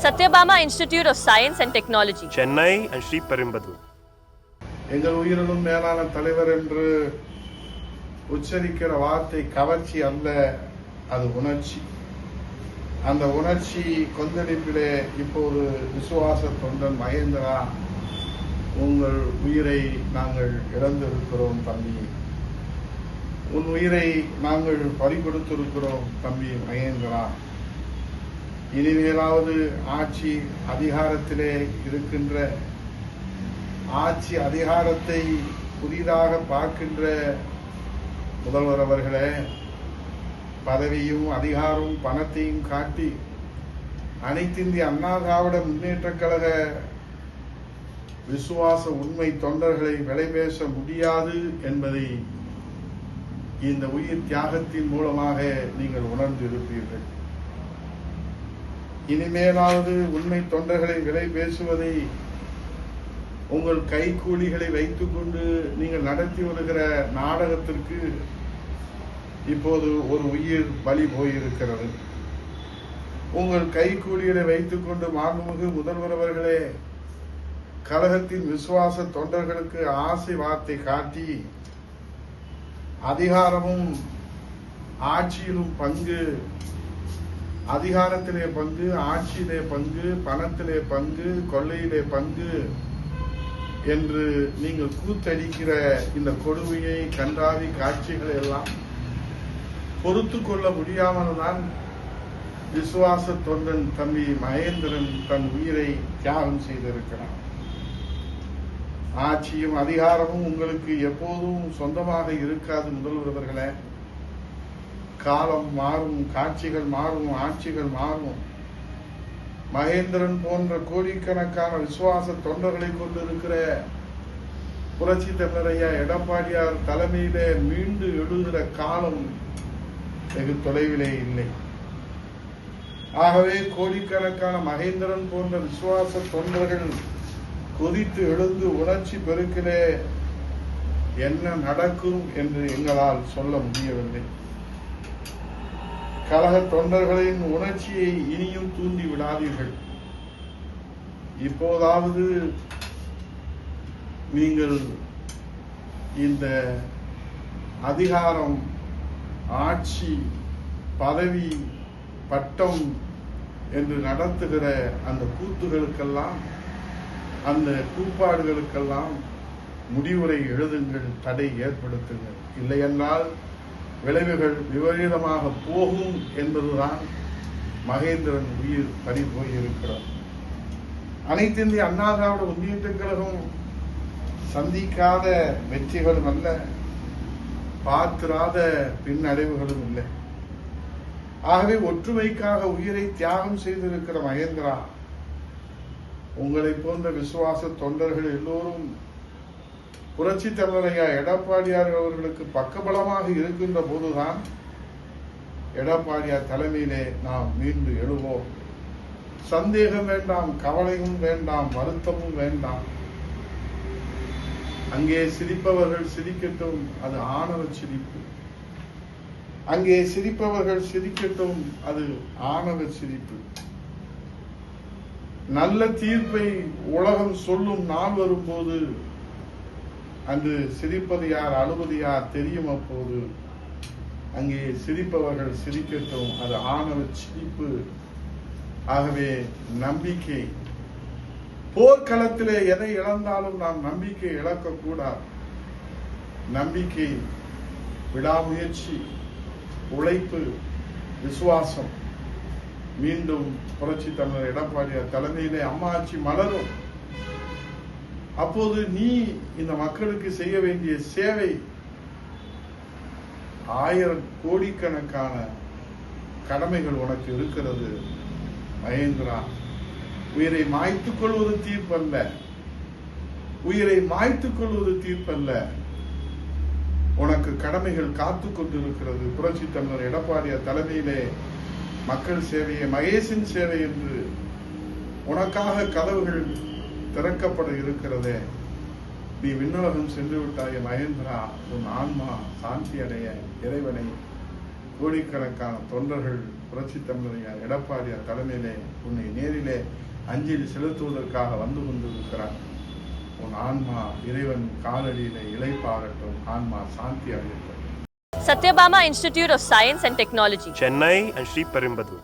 Satyabama Institute of Science and Technology, Chennai and Sri Perumbudur. எங்கள் உயிரினும் மேலான தலைவர் என்று உச்சரிக்கிற வார்த்தை கவர்ச்சி அல்ல, அது உணர்ச்சி. அந்த உணர்ச்சி கொந்தளிப்பிலே இப்போது விசுவாச தொண்டன் மகேந்திரா, உங்கள் உயிரை நாங்கள் இழந்திருக்கிறோம் தம்பி, உன் உயிரை நாங்கள் பறிகொடுத்திருக்கிறோம் தம்பி மகேந்திரா. இனிமேலாவது ஆட்சி அதிகாரத்திலே இருக்கின்ற, ஆட்சி அதிகாரத்தை புதிதாக பார்க்கின்ற முதல்வர் அவர்களே, பதவியும் அதிகாரமும் பணத்தையும் காட்டி அனைத்திந்திய அண்ணா திராவிட முன்னேற்றக் கழக விசுவாச உண்மை தொண்டர்களை விலை பேச முடியாது என்பதை இந்த உயிர் தியாகத்தின் மூலமாக நீங்கள் உணர்ந்து இருப்பீர்கள். இனிமேலாவது உண்மை தொண்டர்களை விலை பேசுவதை உங்கள் கைக்கூலிகளை வைத்துக் கொண்டு நீங்கள் நடத்தி வருகிற நாடகத்திற்கு இப்போது ஒரு உயிர் பலி போயிருக்கிறது. உங்கள் கைக்கூலிகளை வைத்துக் கொண்டு மாண்புமிகு முதல்வர் அவர்களே, கழகத்தின் விசுவாச தொண்டர்களுக்கு ஆசை வார்த்தை காட்டி அதிகாரமும் ஆட்சியிலும் பங்கு, அதிகாரத்திலே பங்கு, ஆட்சியிலே பங்கு, பணத்திலே பங்கு, கொள்ளையிலே பங்கு என்று நீங்கள் கூத்தடிக்கிற இந்த கொடுமையை, கண்டாவி காட்சிகளை எல்லாம் பொறுத்து கொள்ள முடியாமல் தான் விசுவாச தொண்டன் தம்பி மகேந்திரன் தன் உயிரை தியாகம் செய்திருக்கிறார். ஆட்சியும் அதிகாரமும் உங்களுக்கு எப்போதும் சொந்தமாக இருக்காது முதல்வர்களே. காலம் மாறும், காட்சிகள் மாறும், ஆட்சிகள் மாறும். மகேந்திரன் போன்ற கோடிக்கணக்கான விசுவாச தொண்டர்களை கொண்டிருக்கிற புரட்சி தமிழரையா எடப்பாடியார் தலைமையிலே மீண்டு எழுகிற காலம் வெகு தொலைவிலே இல்லை. ஆகவே கோடிக்கணக்கான மகேந்திரன் போன்ற விசுவாச தொண்டர்கள் கொதித்து எழுந்து உணர்ச்சி பெருக்கிலே என்ன நடக்கும் என்று எங்களால் சொல்ல முடியவில்லை. கழக தொண்டர்களின் உணர்ச்சியை இனியும் தூண்டி விடாதீர்கள். இப்போதாவது நீங்கள் இந்த அதிகாரம், ஆட்சி, பதவி, பட்டம் என்று நடத்துகிற அந்த கூத்துகளுக்கெல்லாம், அந்த கூப்பாடுகளுக்கெல்லாம் முடிவுரை எழுதுங்கள், தடை ஏற்படுத்துங்கள். இல்லையென்றால் விளைவுகள் விபரீதமாக போகும் என்பதுதான் மகேந்திரன் உயிர் பறி போயிருக்கிறார். அனைத்து இந்திய அண்ணா திராவிட முன்னேற்ற கழகம் சந்திக்காத வெற்றிகளும் அல்ல, பார்த்திராத பின்னடைவுகளும் இல்லை. ஆகவே ஒற்றுமைக்காக உயிரை தியாகம் செய்திருக்கிற மகேந்திரா, உங்களை போன்ற விசுவாச தொண்டர்கள் எல்லோரும் புரட்சி தலைவரையா எடப்பாடியார் அவர்களுக்கு பக்கபலமாக இருக்கின்ற போதுதான் எடப்பாடியார் தலைமையிலே நாம் மீண்டு எழுவோம். சந்தேகம் வேண்டாம், கவலையும் வேண்டாம், வருத்தமும் வேண்டாம். அங்கே சிரிப்பவர்கள் சிரிக்கட்டும், அது ஆணவ சிரிப்பு. அங்கே சிரிப்பவர்கள் சிரிக்கட்டும், அது ஆணவ சிரிப்பு. நல்ல தீர்ப்பை உலகம் சொல்லும் நாள் வரும்போது அங்கு சிரிப்பது யார், அழுவது யார் தெரியும். அப்போது அங்கே சிரிப்பவர்கள் சிரிக்கட்டும், அது ஆணவ சிரிப்பு. ஆகவே நம்பிக்கை, போர்க்களத்திலே எதை இழந்தாலும் நாம் நம்பிக்கை இழக்கக்கூடாது. நம்பிக்கை, விடாமுயற்சி, உழைப்பு, விசுவாசம். மீண்டும் புரட்சி தமிழர் எடப்பாடியார் தலைமையிலே அம்மா ஆட்சி மலரும். அப்போது நீ இந்த மக்களுக்கு செய்ய வேண்டிய சேவை 1000 கோடிக்கணக்கான கடமைகள் உனக்கு இருக்கிறது மகேந்திரா. உயிரை மாய்த்துக் கொள்வது தீர்ப்பல்ல, உயிரை மாய்த்துக் கொள்வது தீர்ப்பல்ல. உனக்கு கடமைகள் காத்துக் கொண்டிருக்கிறது. புரட்சி தமிழர் எடப்பாடியார் தலைமையிலே மக்கள் சேவையை மகேசின் சேவை என்று உனக்காக கதவுகள் திறக்கப்பட இருக்கிறதே. நீ விண்ணுலகம் சென்று விட்டாய மகேந்திரா, உன் ஆன்மா சாந்தி அடைய இறைவனை கோடிக்கணக்கான தொண்டர்கள் புரட்சி தமிழர் எடப்பாடியார் தலைமையிலே உன்னை நேரிலே அஞ்சலி செலுத்துவதற்காக வந்து கொண்டிருக்கிறார். உன் ஆன்மா இறைவன் காலடியிலே இளைப்பாறட்டும், ஆன்மா சாந்தி அடையட்டும். Satyabama Institute of Science and Technology. Chennai and Sri Perumbadur.